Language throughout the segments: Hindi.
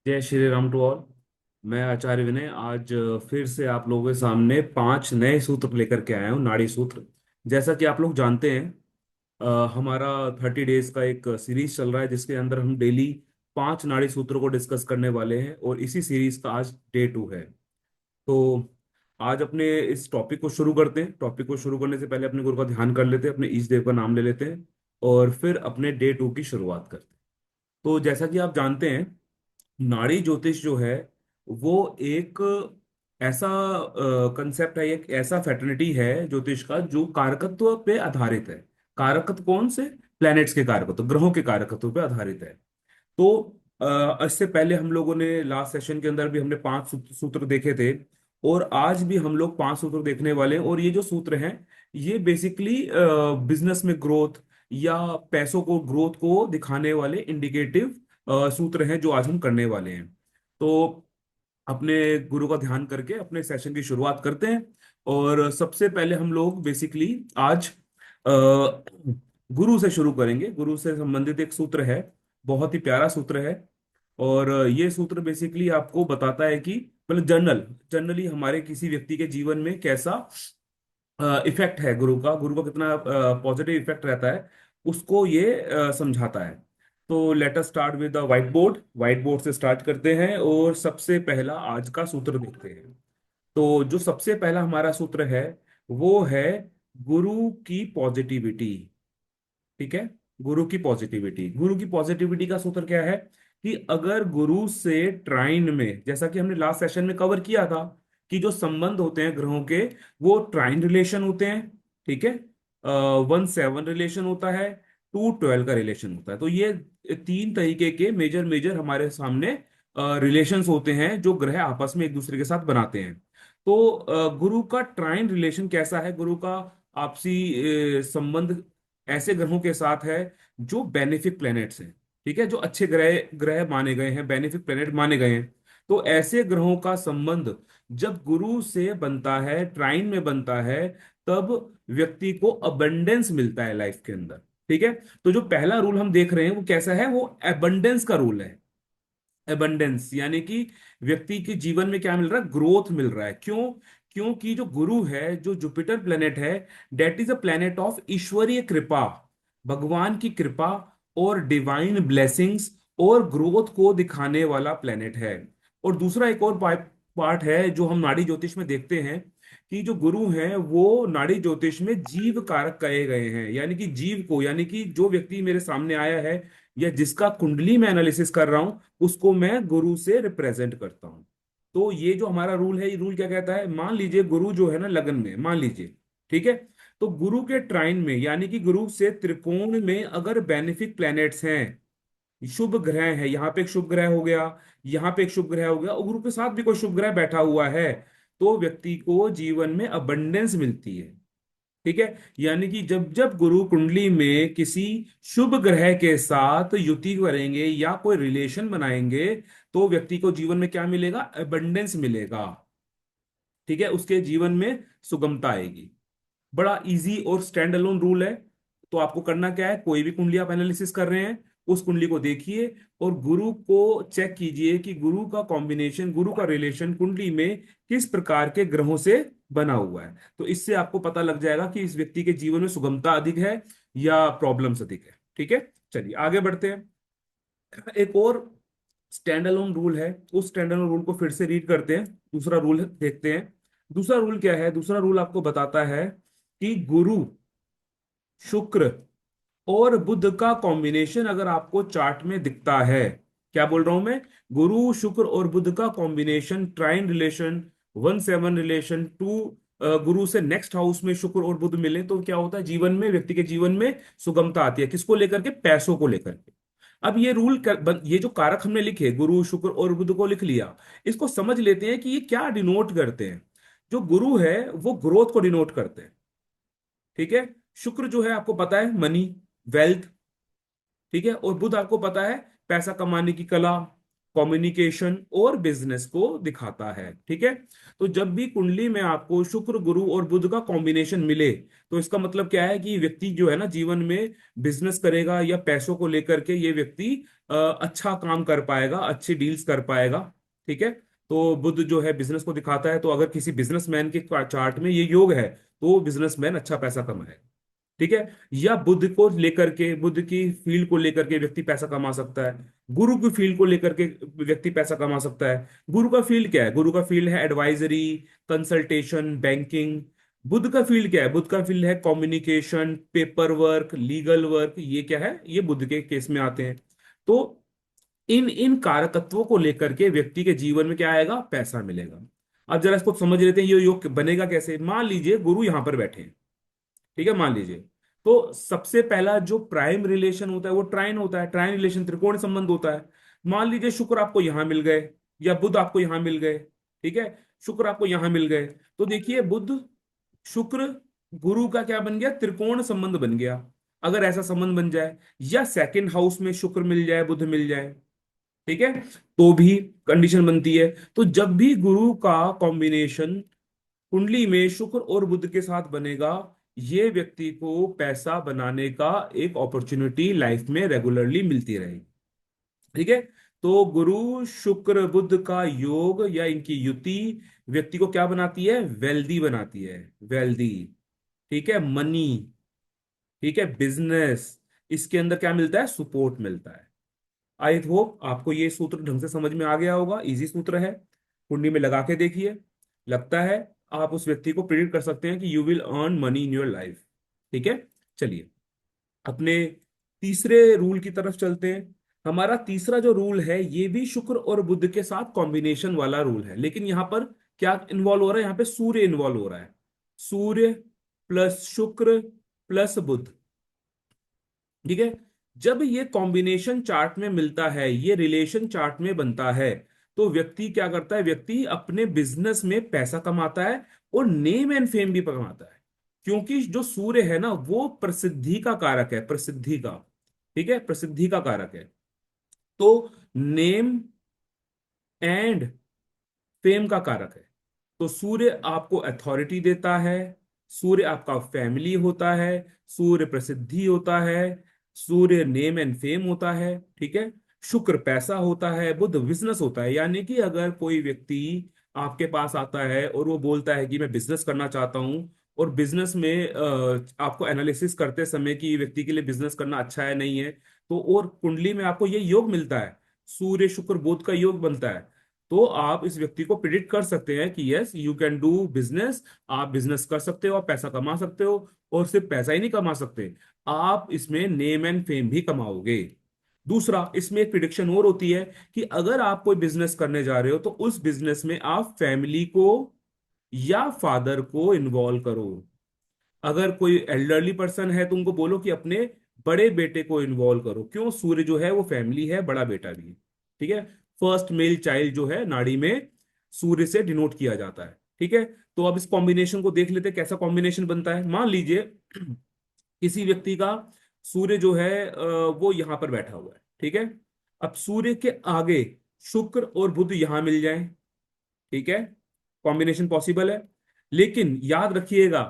जय श्री राम टू ऑल। मैं आचार्य विनय आज फिर से आप लोगों के सामने 5 नए सूत्र लेकर के आया हूँ, नाड़ी सूत्र। जैसा कि आप लोग जानते हैं, हमारा 30 डेज का एक सीरीज चल रहा है जिसके अंदर हम डेली 5 नाड़ी सूत्रों को डिस्कस करने वाले हैं और इसी सीरीज का आज डे 2 है। तो आज अपने इस टॉपिक को शुरू करते हैं। टॉपिक को शुरू करने से पहले अपने गुरु का ध्यान कर लेते हैं, अपने ईष्ट देव का नाम ले लेते हैं और फिर अपने डे 2 की शुरुआत करते हैं। तो जैसा कि आप जानते हैं, नाड़ी ज्योतिष जो है वो एक ऐसा कंसेप्ट है, एक ऐसा फैटर्निटी है ज्योतिष का जो कारकत्व पे आधारित है। कारकत्व कौन से? प्लैनेट्स के कारकत्व, ग्रहों के कारकत्व पे आधारित है। तो इससे पहले हम लोगों ने लास्ट सेशन के अंदर भी हमने 5 सूत्र देखे थे और आज भी हम लोग 5 सूत्र देखने वाले हैं। और ये जो सूत्र हैं ये बेसिकली बिजनेस में ग्रोथ या पैसों को, ग्रोथ को दिखाने वाले इंडिकेटिव सूत्र हैं जो आज हम करने वाले हैं। तो अपने गुरु का ध्यान करके अपने सेशन की शुरुआत करते हैं। और सबसे पहले हम लोग बेसिकली आज अ, गुरु से शुरू करेंगे। गुरु से संबंधित एक सूत्र है, बहुत ही प्यारा सूत्र है। और ये सूत्र बेसिकली आपको बताता है कि मतलब जनरली हमारे किसी व्यक्ति के जीवन में कैसा इफेक्ट है गुरु का कितना पॉजिटिव इफेक्ट रहता है, उसको ये समझाता है। तो let us start with the white board. White board से स्टार्ट करते हैं और सबसे पहला आज का सूत्र देखते हैं। तो जो सबसे पहला हमारा सूत्र है वो है गुरु की पॉजिटिविटी। ठीक है, गुरु की पॉजिटिविटी। गुरु की पॉजिटिविटी का सूत्र क्या है कि अगर गुरु से ट्राइन में, जैसा कि हमने लास्ट सेशन में कवर किया था कि जो संबंध होते हैं ग्रहों के वो ट्राइन रिलेशन होते हैं। ठीक है, 1-7 रिलेशन होता है, 2-12 का रिलेशन होता है। तो ये 3 तरीके के मेजर मेजर हमारे सामने रिलेशंस होते हैं जो ग्रह आपस में एक दूसरे के साथ बनाते हैं। तो गुरु का ट्राइन रिलेशन कैसा है? गुरु का आपसी संबंध ऐसे ग्रहों के साथ है जो बेनिफिक प्लैनेट्स हैं। ठीक है, जो अच्छे ग्रह ग्रह माने गए हैं, बेनिफिक प्लैनेट माने गए हैं। तो ऐसे ग्रहों का संबंध जब गुरु से बनता है, ट्राइन में बनता है, तब व्यक्ति को अबंडेंस मिलता है लाइफ के अंदर। ठीक है, तो जो पहला रूल हम देख रहे हैं वो कैसा है? वो अबंडेंस का रूल है। एबंडेंस यानी कि व्यक्ति के जीवन में क्या मिल रहा है? ग्रोथ मिल रहा है। क्यों? क्योंकि जो गुरु है, जो जुपिटर प्लेनेट है, that is a planet of ईश्वरीय कृपा, भगवान की कृपा और डिवाइन ब्लेसिंग्स और ग्रोथ को दिखाने वाला प्लेनेट है। और दूसरा एक और पार्ट है जो हम नाड़ी ज्योतिष में देखते हैं कि जो गुरु हैं वो नाड़ी ज्योतिष में जीव कारक कहे गए हैं। यानी कि जीव को, यानी कि जो व्यक्ति मेरे सामने आया है या जिसका कुंडली मैं एनालिसिस कर रहा हूं, उसको मैं गुरु से रिप्रेजेंट करता हूं। तो ये जो हमारा रूल है, ये रूल क्या कहता है? मान लीजिए गुरु जो है ना लगन में, मान लीजिए, ठीक है, तो गुरु के ट्राइन में यानी कि गुरु से त्रिकोण में अगर बेनिफिक प्लैनेट्स हैं, शुभ ग्रह है, यहाँ पे एक शुभ ग्रह हो गया, यहाँ पे एक शुभ ग्रह हो गया और गुरु के साथ भी कोई शुभ ग्रह बैठा हुआ है, तो व्यक्ति को जीवन में अबंडेंस मिलती है। ठीक है, यानी कि जब जब गुरु कुंडली में किसी शुभ ग्रह के साथ युति करेंगे या कोई रिलेशन बनाएंगे, तो व्यक्ति को जीवन में क्या मिलेगा? एबंडेंस मिलेगा। ठीक है, उसके जीवन में सुगमता आएगी। बड़ा इजी और स्टैंड अलोन रूल है। तो आपको करना क्या है? कोई भी कुंडली आप एनालिसिस कर रहे हैं, उस कुंडली को देखिए और गुरु को चेक कीजिए कि गुरु का कॉम्बिनेशन, गुरु का रिलेशन कुंडली में किस प्रकार के ग्रहों से बना हुआ है। तो इससे आपको पता लग जाएगा कि इस व्यक्ति के जीवन में सुगमता अधिक है या प्रॉब्लम्स अधिक है। ठीक है, चलिए आगे बढ़ते हैं। एक और स्टैंड अलोन रूल है, उस स्टैंड अलोन रूल को फिर से रीड करते हैं। दूसरा रूल देखते हैं। दूसरा रूल क्या है? दूसरा रूल आपको बताता है कि गुरु, शुक्र और बुध का कॉम्बिनेशन अगर आपको चार्ट में दिखता है, क्या बोल रहा हूं मैं? गुरु शुक्र और बुध का combination, trine relation, 1-7 relation, two गुरु से नेक्स्ट हाउस में शुक्र और बुध मिले, तो क्या होता है? जीवन में, व्यक्ति के जीवन में सुगमता आती है। किसको लेकर के? पैसों को लेकर के। अब ये ये जो कारक हमने लिखे, गुरु शुक्र और बुध को लिख लिया, इसको समझ लेते हैं कि ये क्या डिनोट करते हैं। जो गुरु है वो ग्रोथ को डिनोट करते हैं। ठीक है, शुक्र जो है आपको पता है मनी, वेल्थ। ठीक है, और बुध आपको पता है पैसा कमाने की कला, कम्युनिकेशन और बिजनेस को दिखाता है। ठीक है। तो जब भी कुंडली में आपको शुक्र, गुरु और बुध का कॉम्बिनेशन मिले, तो इसका मतलब क्या है कि व्यक्ति जो है ना जीवन में बिजनेस करेगा या पैसों को लेकर के ये व्यक्ति अच्छा काम कर पाएगा, अच्छी डील्स कर पाएगा। ठीक है। तो बुध जो है बिजनेस को दिखाता है, तो अगर किसी बिजनेसमैन के चार्ट में ये योग है तो वो बिजनेसमैन अच्छा पैसा कमाएगा। ठीक है। या बुध को लेकर के, बुध की फील्ड को लेकर के व्यक्ति पैसा कमा सकता है। गुरु की फील्ड को लेकर के व्यक्ति पैसा कमा सकता है। गुरु का फील्ड क्या है? गुरु का फील्ड है एडवाइजरी, कंसल्टेशन, बैंकिंग। बुध का फील्ड क्या है? बुध का फील्ड है communication, paper work, legal work. ये क्या है? ये बुध के केस में आते हैं। तो इन इन कारकत्वों को लेकर के व्यक्ति के जीवन में क्या आएगा? पैसा मिलेगा। अब जरा इसको समझ लेते हैं, ये योग बनेगा कैसे। मान लीजिए गुरु यहां पर बैठे हैं। ठीक है, मान लीजिए। तो सबसे पहला जो प्राइम रिलेशन होता है वो ट्राइन होता है। ट्राइन रिलेशन त्रिकोण संबंध होता है। मान लीजिए शुक्र आपको यहां मिल गए या बुध आपको यहां मिल गए। ठीक है। शुक्र आपको यहां मिल गए, तो देखिए बुध शुक्र गुरु का क्या बन गया? त्रिकोण संबंध बन गया। अगर ऐसा संबंध बन जाए, या सेकंड हाउस में शुक्र मिल जाए, बुध मिल जाए, ठीक है, तो भी कंडीशन बनती है। तो जब भी गुरु का कॉम्बिनेशन कुंडली में शुक्र और बुध के साथ बनेगा, ये व्यक्ति को पैसा बनाने का एक अपॉर्चुनिटी लाइफ में रेगुलरली मिलती रहेगी। ठीक है। तो गुरु शुक्र बुध का योग या इनकी युति व्यक्ति को क्या बनाती है? वेल्दी बनाती है। वेल्दी। ठीक है। मनी। ठीक है। बिजनेस। इसके अंदर क्या मिलता है? सपोर्ट मिलता है। आई होप आपको ये सूत्र ढंग से समझ में आ गया होगा। इजी सूत्र है, कुंडली में लगा के देखिए। लगता है आप उस व्यक्ति को प्रेडिक्ट कर सकते हैं कि you will earn money in your life. ठीक है। चलिए अपने तीसरे रूल की तरफ चलते हैं। हमारा तीसरा जो रूल है ये भी शुक्र और बुध के साथ कॉम्बिनेशन वाला रूल है, लेकिन यहां पर क्या इन्वॉल्व हो रहा है? यहां पे सूर्य इन्वॉल्व हो रहा है। सूर्य प्लस शुक्र प्लस बुध। ठीक है। जब ये कॉम्बिनेशन चार्ट में मिलता है, ये रिलेशन चार्ट में बनता है, तो व्यक्ति क्या करता है? व्यक्ति अपने बिजनेस में पैसा कमाता है और नेम एंड फेम भी कमाता है। क्योंकि जो सूर्य है ना वो प्रसिद्धि का कारक है, प्रसिद्धि का। ठीक है, प्रसिद्धि का कारक है। तो नेम एंड फेम का कारक है। तो सूर्य आपको अथॉरिटी देता है, सूर्य आपका फैमिली होता है, सूर्य प्रसिद्धि होता है, सूर्य नेम एंड फेम होता है। ठीक है। शुक्र पैसा होता है, बुध बिजनेस होता है। यानी कि अगर कोई व्यक्ति आपके पास आता है और वो बोलता है कि मैं बिजनेस करना चाहता हूं, और बिजनेस में आपको एनालिसिस करते समय कि ये व्यक्ति के लिए बिजनेस करना अच्छा है नहीं है, तो और कुंडली में आपको ये योग मिलता है, सूर्य शुक्र बुध का योग बनता है, तो आप इस व्यक्ति को प्रिडिक्ट कर सकते हैं कि yes you can do business. आप बिजनेस कर सकते हो, आप पैसा कमा सकते हो, और सिर्फ पैसा ही नहीं कमा सकते, आप इसमें नेम एंड फेम भी कमाओगे। दूसरा, इसमें एक प्रिडिक्शन और होती है कि अगर आप कोई बिजनेस करने जा रहे हो तो उस बिजनेस में आप फैमिली को या फादर को इन्वॉल्व करो। अगर कोई एल्डरली पर्सन है तो उनको बोलो कि अपने बड़े बेटे को इन्वॉल्व करो। क्यों? सूर्य जो है वो फैमिली है, बड़ा बेटा भी है। ठीक है। फर्स्ट मेल चाइल्ड जो है नाड़ी में सूर्य से डिनोट किया जाता है। ठीक है। तो अब इस कॉम्बिनेशन को देख लेते हैं कैसा कॉम्बिनेशन बनता है। मान लीजिए किसी व्यक्ति का सूर्य जो है वो यहां पर बैठा हुआ है। ठीक है। अब सूर्य के आगे शुक्र और बुध यहां मिल जाए। ठीक है। कॉम्बिनेशन पॉसिबल है। लेकिन याद रखिएगा,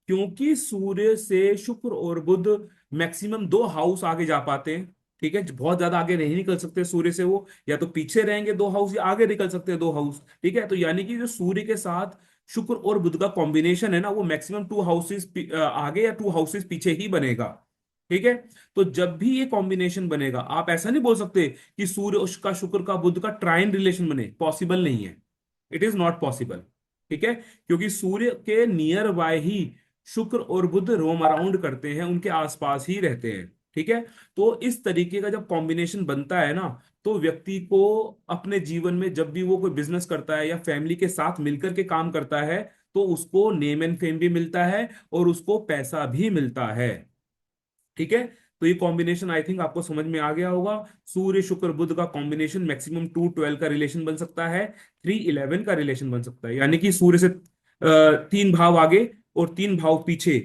क्योंकि सूर्य से शुक्र और बुध मैक्सिमम 2 हाउस आगे जा पाते हैं। ठीक है। बहुत ज्यादा आगे नहीं निकल सकते सूर्य से वो, या तो पीछे रहेंगे 2 हाउस या आगे निकल सकते हैं 2 हाउस। ठीक है। तो यानी कि जो सूर्य के साथ शुक्र और बुध का कॉम्बिनेशन है ना, वो मैक्सिमम 2 हाउसेस आगे या 2 हाउसेस पीछे ही बनेगा। ठीक है। तो जब भी ये कॉम्बिनेशन बनेगा, आप ऐसा नहीं बोल सकते कि सूर्य उसका शुक्र का बुध का ट्राइन रिलेशन बने, पॉसिबल नहीं है। It is not possible. ठीक है। क्योंकि सूर्य के नियर बाय ही शुक्र और बुध रोम अराउंड करते हैं, उनके आसपास ही रहते हैं। ठीक है। तो इस तरीके का जब कॉम्बिनेशन बनता है ना, तो व्यक्ति को अपने जीवन में जब भी वो कोई बिजनेस करता है या फैमिली के साथ मिलकर के काम करता है, तो उसको नेम एंड फेम भी मिलता है और उसको पैसा भी मिलता है। ठीक है। तो ये कॉम्बिनेशन आई थिंक आपको समझ में आ गया होगा। सूर्य शुक्र बुध का कॉम्बिनेशन मैक्सिमम 212 का रिलेशन बन सकता है, 311 का रिलेशन बन सकता है। यानी कि सूर्य से 3 भाव आगे और 3 भाव पीछे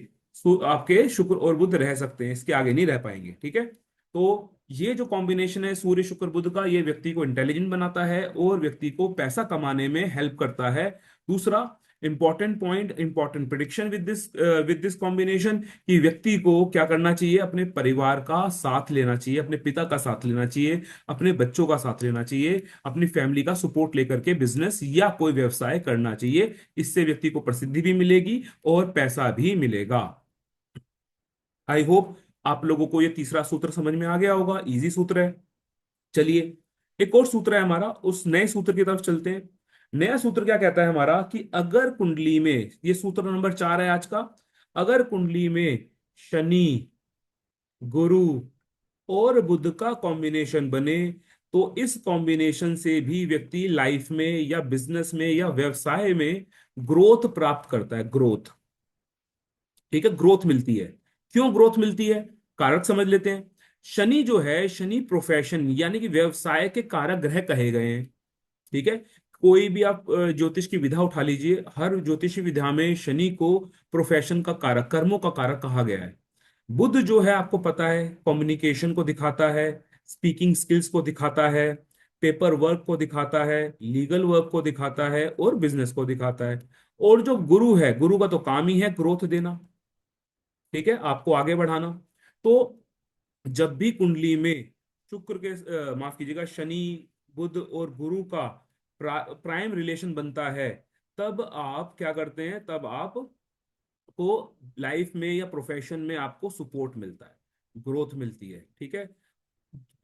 आपके शुक्र और बुध रह सकते हैं, इसके आगे नहीं रह पाएंगे। ठीक है। तो ये जो कॉम्बिनेशन है सूर्य शुक्र बुध का, ये व्यक्ति को इंटेलिजेंट बनाता है और व्यक्ति को पैसा कमाने में हेल्प करता है। दूसरा important point, important prediction with this combination, कि व्यक्ति को क्या करना चाहिए, अपने परिवार का साथ लेना चाहिए, अपने पिता का साथ लेना चाहिए, अपने बच्चों का साथ लेना चाहिए, अपनी फैमिली का सपोर्ट लेकर के बिजनेस या कोई व्यवसाय करना चाहिए। इससे व्यक्ति को प्रसिद्धि भी मिलेगी और पैसा भी मिलेगा। आई होप आप लोगों को ये तीसरा सूत्र समझ में आ गया होगा, इजी सूत्र है। चलिए, एक और सूत्र है हमारा, उस नए सूत्र की तरफ चलते हैं। नया सूत्र क्या कहता है हमारा, कि अगर कुंडली में, ये सूत्र नंबर 4 है आज का, अगर कुंडली में शनि, गुरु और बुध का कॉम्बिनेशन बने, तो इस कॉम्बिनेशन से भी व्यक्ति लाइफ में या बिजनेस में या व्यवसाय में ग्रोथ प्राप्त करता है, ग्रोथ। ठीक है, ग्रोथ मिलती है। क्यों ग्रोथ मिलती है, कारक समझ लेते हैं। शनि जो है, शनि प्रोफेशन यानी कि व्यवसाय के कारक ग्रह कहे गए हैं। ठीक है, कोई भी आप ज्योतिष की विधा उठा लीजिए, हर ज्योतिषी विधा में शनि को प्रोफेशन का कारक, कर्मों का कारक कहा गया है। बुध जो है आपको पता है, कम्युनिकेशन को दिखाता है, स्पीकिंग स्किल्स को दिखाता है, पेपर वर्क को दिखाता है, लीगल वर्क को दिखाता है और बिजनेस को दिखाता है। और जो गुरु है, गुरु का तो काम ही है ग्रोथ देना। ठीक है, आपको आगे बढ़ाना। तो जब भी कुंडली में शुक्र के माफ कीजिएगा, शनि, बुध और गुरु का प्राइम रिलेशन बनता है, तब आप क्या करते हैं, तब आप को लाइफ में या प्रोफेशन में आपको सपोर्ट मिलता है, ग्रोथ मिलती है। ठीक है,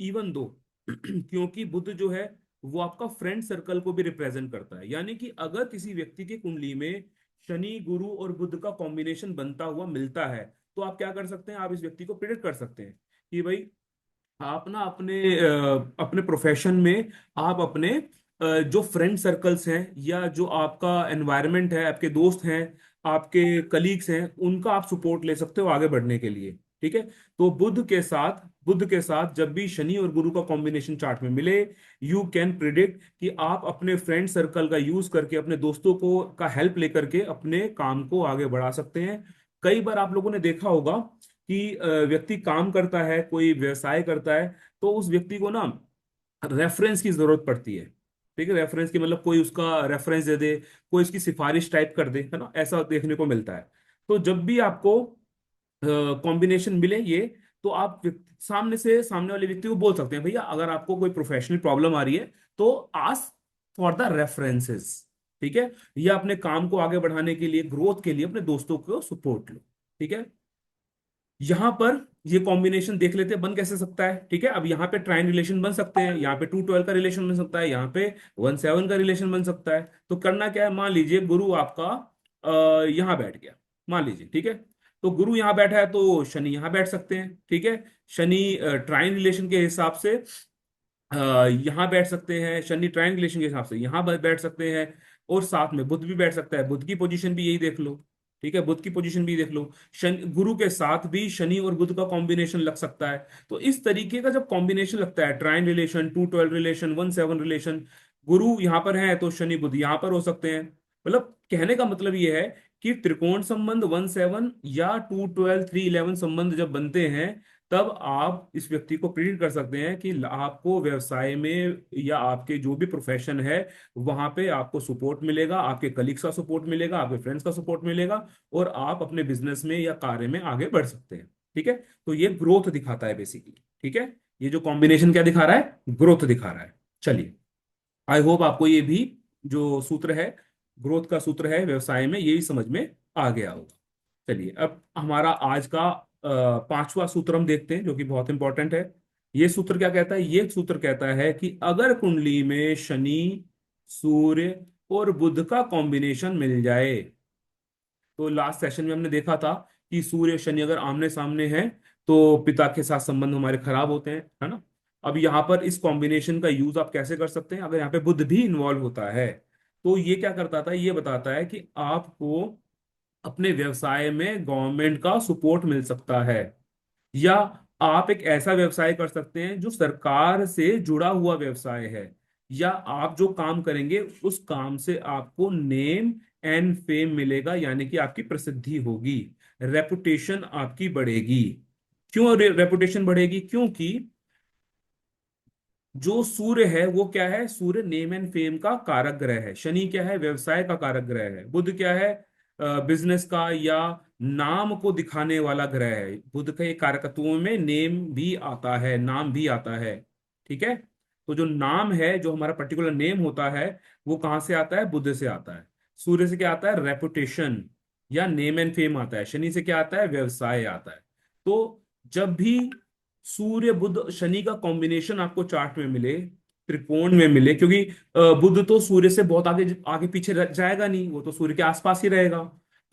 इवन दो क्योंकि बुध जो है वो आपका फ्रेंड सर्कल को भी रिप्रेजेंट करता है, यानी कि अगर किसी व्यक्ति की कुंडली में शनि, गुरु और बुध का कॉम्बिनेशन बनता हुआ मिलता है, तो आप क्या कर सकते हैं, आप इस व्यक्ति को प्रिडिक्ट कर सकते हैं कि भाई आप ना अपने प्रोफेशन में, आप अपने जो फ्रेंड सर्कल्स हैं या जो आपका एनवायरनमेंट है, आपके दोस्त हैं, आपके कलीग्स हैं, उनका आप सपोर्ट ले सकते हो आगे बढ़ने के लिए। ठीक है, तो बुध के साथ जब भी शनि और गुरु का कॉम्बिनेशन चार्ट में मिले, यू कैन प्रिडिक्ट कि आप अपने फ्रेंड सर्कल का यूज करके, अपने दोस्तों को का हेल्प लेकर के अपने काम को आगे बढ़ा सकते हैं। कई बार आप लोगों ने देखा होगा कि व्यक्ति काम करता है, कोई व्यवसाय करता है, तो उस व्यक्ति को ना रेफरेंस की जरूरत पड़ती है। ठीक है, रेफरेंस की मतलब कोई उसका रेफरेंस दे दे, कोई उसकी सिफारिश टाइप कर दे, है ना, ऐसा देखने को मिलता है। तो जब भी आपको कॉम्बिनेशन मिले ये, तो आप सामने वाले व्यक्ति को बोल सकते हैं, भैया अगर आपको कोई प्रोफेशनल प्रॉब्लम आ रही है तो आस्क फॉर द रेफरेंसेस। ठीक है, या अपने काम को आगे बढ़ाने के लिए, ग्रोथ के लिए अपने दोस्तों को सपोर्ट लो। ठीक है, यहां पर ये कॉम्बिनेशन देख लेते हैं बन कैसे सकता है। ठीक है, अब यहाँ पे ट्राइन रिलेशन बन सकते हैं, यहाँ पे 212 का रिलेशन बन सकता है, यहाँ पे 17 का रिलेशन बन सकता है। तो करना क्या है, मान लीजिए गुरु आपका यहाँ बैठ गया, मान लीजिए। ठीक है, तो गुरु यहाँ बैठा है तो शनि यहाँ बैठ सकते हैं। ठीक है, शनि ट्राइन रिलेशन के हिसाब से यहाँ बैठ सकते हैं, शनि ट्राइन रिलेशन के हिसाब से यहाँ बैठ सकते हैं, और साथ में बुध भी बैठ सकता है, बुध की पोजीशन भी यही देख लो। ठीक है, बुध की पोजीशन भी देख लो, शनि गुरु के साथ भी शनि और बुध का कॉम्बिनेशन लग सकता है। तो इस तरीके का जब कॉम्बिनेशन लगता है, ट्राइन रिलेशन, 212 रिलेशन, 17 रिलेशन, गुरु यहाँ पर है तो शनि बुध यहाँ पर हो सकते हैं। मतलब कहने का मतलब ये है कि त्रिकोण संबंध 17 या 212 311 संबंध जब बनते हैं, तब आप इस व्यक्ति को प्रेरित कर सकते हैं कि आपको व्यवसाय में या आपके जो भी प्रोफेशन है वहां पे आपको सपोर्ट मिलेगा, आपके कलीग्स का सपोर्ट मिलेगा, आपके फ्रेंड्स का सपोर्ट मिलेगा, और आप अपने बिजनेस में या कार्य में आगे बढ़ सकते हैं। ठीक है, तो ये ग्रोथ दिखाता है बेसिकली। ठीक है, ये जो कॉम्बिनेशन क्या दिखा रहा है, ग्रोथ दिखा रहा है। चलिए, आई होप आपको ये भी जो सूत्र है, ग्रोथ का सूत्र है व्यवसाय में, यही समझ में आ गया होगा। चलिए, अब हमारा आज का पांचवा सूत्र हम देखते हैं, जो कि बहुत इंपॉर्टेंट है। ये सूत्र क्या कहता है, ये सूत्र कहता है कि अगर कुंडली में शनि, सूर्य और बुध का कॉम्बिनेशन मिल जाए, तो लास्ट सेशन में हमने देखा था कि सूर्य शनि अगर आमने सामने हैं तो पिता के साथ संबंध हमारे खराब होते हैं, है ना। अब यहाँ पर इस कॉम्बिनेशन का यूज आप कैसे कर सकते हैं, अगर यहाँ पे बुध भी इन्वॉल्व होता है, तो ये क्या करता था, ये बताता है कि आपको अपने व्यवसाय में गवर्नमेंट का सपोर्ट मिल सकता है, या आप एक ऐसा व्यवसाय कर सकते हैं जो सरकार से जुड़ा हुआ व्यवसाय है, या आप जो काम करेंगे उस काम से आपको नेम एंड फेम मिलेगा, यानी कि आपकी प्रसिद्धि होगी, रेपुटेशन आपकी बढ़ेगी। क्यों रेपुटेशन बढ़ेगी, क्योंकि जो सूर्य है वो क्या है, सूर्य नेम एंड फेम का कारक ग्रह है। शनि क्या है, व्यवसाय का कारक ग्रह है। बुध क्या है, बिजनेस का या नाम को दिखाने वाला ग्रह है। बुध के कारकत्वों में नेम भी आता है, नाम भी आता है। ठीक है। तो जो नाम है, जो हमारा पर्टिकुलर नेम होता है, वो कहाँ से आता है, बुध से आता है। सूर्य से क्या आता है, रेपुटेशन या नेम एंड फेम आता है। शनि से क्या आता है, व्यवसाय आता है। तो जब भी सूर्य बुध शनि का कॉम्बिनेशन आपको चार्ट में मिले, त्रिकोण में मिले, क्योंकि बुध तो सूर्य से बहुत आगे आगे पीछे जाएगा नहीं, वो तो सूर्य के आसपास ही रहेगा।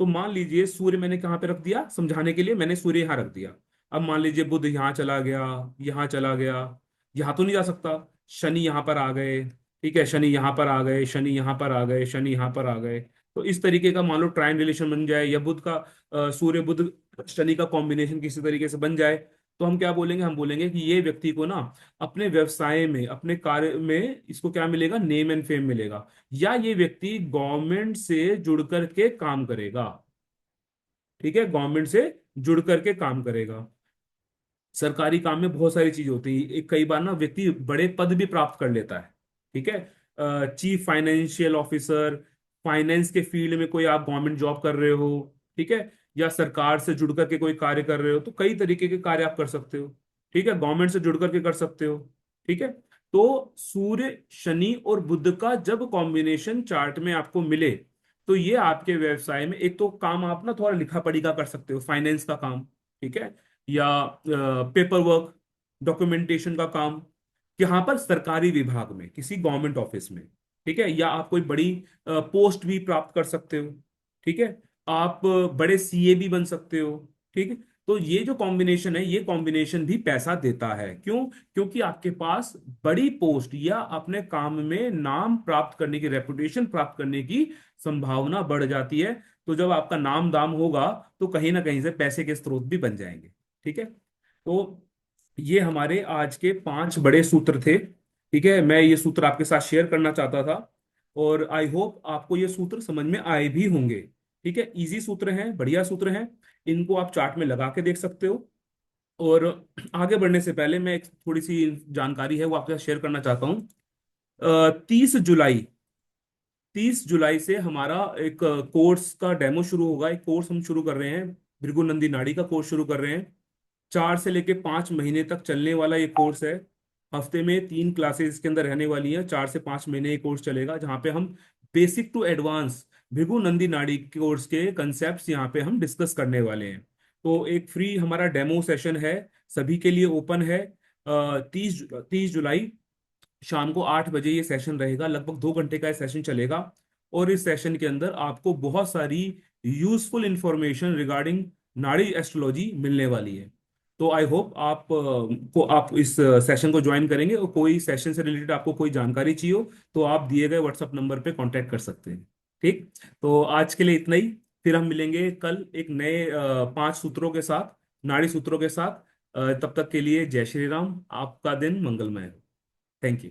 तो मान लीजिए सूर्य मैंने कहाँ पे रख दिया, समझाने के लिए मैंने सूर्य यहाँ रख दिया। अब मान लीजिए बुध यहाँ चला गया, यहाँ चला गया, यहाँ तो नहीं जा सकता। शनि यहाँ पर आ गए, ठीक है, शनि यहाँ पर आ गए, शनि यहाँ पर आ गए, शनि यहाँ पर आ गए। तो इस तरीके का मान लो ट्रायन रिलेशन बन जाए, या बुध का सूर्य बुध शनि का कॉम्बिनेशन किसी तरीके से बन जाए, तो हम क्या बोलेंगे, हम बोलेंगे कि ये व्यक्ति को ना अपने व्यवसाय में, अपने कार्य में इसको क्या मिलेगा, नेम एंड फेम मिलेगा। या ये व्यक्ति गवर्नमेंट से जुड़ करके काम करेगा। ठीक है, गवर्नमेंट से जुड़ करके काम करेगा। सरकारी काम में बहुत सारी चीज होती है, कई बार ना व्यक्ति बड़े पद भी प्राप्त कर लेता है। ठीक है, चीफ फाइनेंशियल ऑफिसर, फाइनेंस के फील्ड में कोई आप गवर्नमेंट जॉब कर रहे हो, ठीक है, या सरकार से जुड़ करके कोई कार्य कर रहे हो, तो कई तरीके के कार्य आप कर सकते हो। ठीक है, गवर्नमेंट से जुड़ करके कर सकते हो। ठीक है। तो सूर्य शनि और बुध का जब कॉम्बिनेशन चार्ट में आपको मिले, तो ये आपके व्यवसाय में एक तो काम आप ना थोड़ा लिखा पढ़ी का कर सकते हो, फाइनेंस का काम, ठीक है, या पेपर वर्क, डॉक्यूमेंटेशन का काम, यहाँ पर सरकारी विभाग में किसी गवर्नमेंट ऑफिस में। ठीक है, या आप कोई बड़ी पोस्ट भी प्राप्त कर सकते हो। ठीक है, आप बड़े सीए भी बन सकते हो। ठीक है। तो ये जो कॉम्बिनेशन है, ये कॉम्बिनेशन भी पैसा देता है। क्यों? क्योंकि आपके पास बड़ी पोस्ट या अपने काम में नाम प्राप्त करने की, रेपुटेशन प्राप्त करने की संभावना बढ़ जाती है। तो जब आपका नाम दाम होगा, तो कहीं ना कहीं से पैसे के स्रोत भी बन जाएंगे। ठीक है। तो ये हमारे आज के 5 बड़े सूत्र थे। ठीक है, मैं ये सूत्र आपके साथ शेयर करना चाहता था, और आई होप आपको ये सूत्र समझ में आए भी होंगे। ठीक है, इजी सूत्र हैं, बढ़िया सूत्र हैं। इनको आप चार्ट में लगा के देख सकते हो। और आगे बढ़ने से पहले मैं एक थोड़ी सी जानकारी है वो आपके साथ शेयर करना चाहता हूँ। 30 जुलाई, 30 जुलाई से हमारा एक कोर्स का डेमो शुरू होगा। एक कोर्स हम शुरू कर रहे हैं, भृगु नंदी नाड़ी का कोर्स शुरू कर रहे हैं। 4 से लेके 5 महीने तक चलने वाला ये कोर्स है। हफ्ते में 3 क्लासेस इसके अंदर रहने वाली हैं। 4 से 5 महीने ये कोर्स चलेगा, जहाँ पे हम basic to advance Bhrigu Nandi Nadi course के कंसेप्ट यहाँ पे हम डिस्कस करने वाले हैं। तो एक फ्री हमारा डेमो सेशन है, सभी के लिए ओपन है। 30 जुलाई शाम को 8 बजे ये सेशन रहेगा। लगभग 2 घंटे का ये सेशन चलेगा। और इस सेशन के अंदर आपको बहुत सारी यूजफुल इंफॉर्मेशन रिगार्डिंग नाड़ी एस्ट्रोलॉजी मिलने वाली है। तो आई होप आप इस सेशन को ज्वाइन करेंगे, और कोई सेशन से रिलेटेड आपको कोई जानकारी चाहिए हो, तो आप दिए गए व्हाट्सएप नंबर पे कांटेक्ट कर सकते हैं। ठीक। तो आज के लिए इतना ही। फिर हम मिलेंगे कल एक नए 5 सूत्रों के साथ, नाड़ी सूत्रों के साथ। तब तक के लिए जय श्री राम, आपका दिन मंगलमय हो। Thank you.